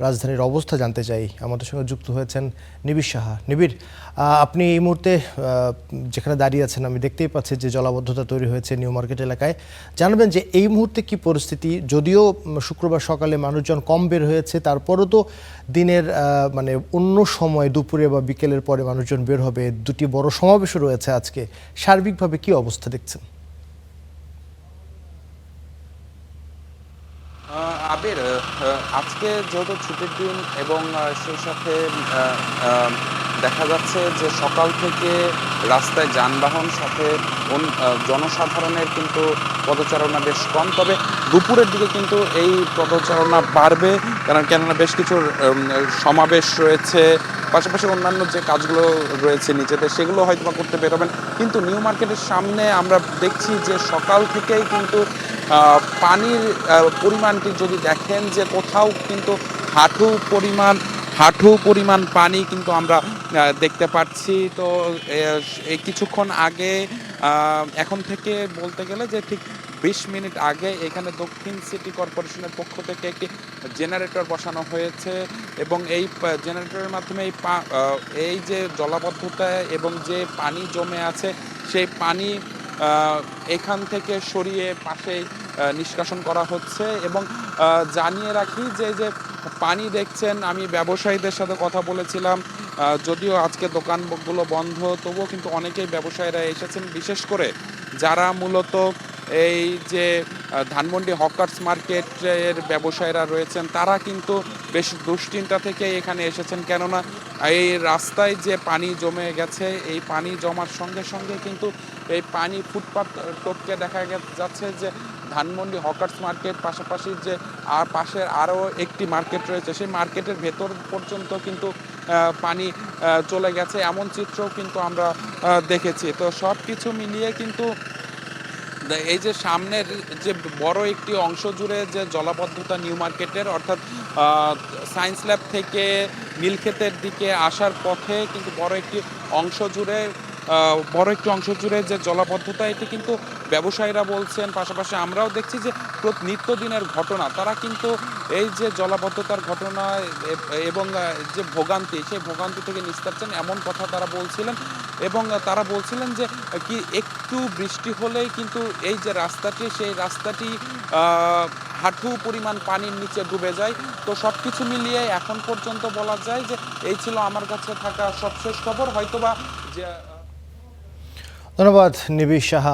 রাজধানীর অবস্থা জানতে চাই। আমাদের সঙ্গে যুক্ত হয়েছেন নিবিড় সাহা। নিবিড়, আপনি এই মুহূর্তে যেখানে দাঁড়িয়ে আছেন আমি দেখতেই পাচ্ছি যে জলাবদ্ধতা তৈরি হয়েছে নিউ মার্কেট এলাকায়। জানাবেন যে এই মুহূর্তে কি পরিস্থিতি? যদিও শুক্রবার সকালে মানুষজন কম বের হয়েছে, তারপরও তো দিনের মানে অন্য সময় দুপুরে বা বিকেলের পরে মানুষজন বের হবে। দুটি বড় সমাবেশও রয়েছে আজকে। সার্বিকভাবে কি অবস্থা দেখছেন? আবির, আজকে যেহেতু ছুটির দিন এবং সেই সাথে আহ, আহ, দেখা যাচ্ছে যে সকাল থেকে রাস্তায় যানবাহন সাথে জনসাধারণের কিন্তু পদচারণা বেশ কম, তবে দুপুরের দিকে কিন্তু এই পদচারণা বাড়বে। কেননা বেশ কিছু সমাবেশ রয়েছে, পাশাপাশি অন্যান্য যে কাজগুলো রয়েছে নিজেদের সেগুলো হয়তো বা করতে বেরোবেন। কিন্তু নিউ মার্কেটের সামনে আমরা দেখছি যে সকাল থেকেই কিন্তু পানির পরিমাণটি যদি দেখেন যে কোথাও কিন্তু হাঁটু পরিমাণ পানি কিন্তু আমরা দেখতে পাচ্ছি। তো এই কিছুক্ষণ আগে, এখন থেকে বলতে গেলে যে ঠিক 20 মিনিট আগে এখানে দক্ষিণ সিটি কর্পোরেশনের পক্ষ থেকে একটি জেনারেটর বসানো হয়েছে এবং এই জেনারেটরের মাধ্যমে এই যে জলাবদ্ধতা এবং যে পানি জমে আছে সেই পানি এখান থেকে সরিয়ে পাশেই নিষ্কাশন করা হচ্ছে। এবং জানিয়ে রাখি যে যে পানি দেখছেন, আমি ব্যবসায়ীদের সাথে কথা বলেছিলাম, যদিও আজকে দোকানগুলো বন্ধ, তবুও কিন্তু অনেকেই ব্যবসায়ীরা এসেছেন, বিশেষ করে যারা মূলত এই যে ধানমন্ডি হকার্স মার্কেটের ব্যবসায়ীরা রয়েছেন তারা কিন্তু বেশ দুশ্চিন্তা থেকে এখানে এসেছেন। কেননা এই রাস্তায় যে পানি জমে গেছে, এই পানি জমার সঙ্গে সঙ্গে কিন্তু এই পানি ফুটপাত টপকে দেখা যাচ্ছে যে ধানমন্ডি হকার্স মার্কেট, পাশাপাশি যে পাশের আরও একটি মার্কেট রয়েছে সেই মার্কেটের ভেতর পর্যন্ত কিন্তু পানি চলে গেছে, এমন চিত্রও কিন্তু আমরা দেখেছি। তো সব কিছু মিলিয়ে কিন্তু এই যে সামনের যে বড় একটি অংশ জুড়ে যে জলাবদ্ধতা নিউ মার্কেটের, অর্থাৎ সায়েন্স ল্যাব থেকে মিলক্ষেতের দিকে আসার পথে কিন্তু বড় একটি অংশ জুড়ে যে জলাবদ্ধতা, এটি কিন্তু ব্যবসায়ীরা বলছেন, পাশাপাশি আমরাও দেখছি যে নিত্যদিনের ঘটনা। তারা কিন্তু এই যে জলাবদ্ধতার ঘটনা এবং যে ভোগান্তি, সেই ভোগান্তি থেকে নিস্তার চান এমন কথা তারা বলছিলেন। এবং তারা বলছিলেন যে কি একটু বৃষ্টি হলেই কিন্তু এই যে রাস্তাটি, সেই রাস্তাটি হাঁটু পরিমাণ পানির নিচে ডুবে যায়। তো সব কিছু মিলিয়ে এখন পর্যন্ত বলা যায় যে এই ছিল আমার কাছে থাকা সবশেষ খবর। হয়তোবা যে ধন্যবাদ নিবিড় সাহা।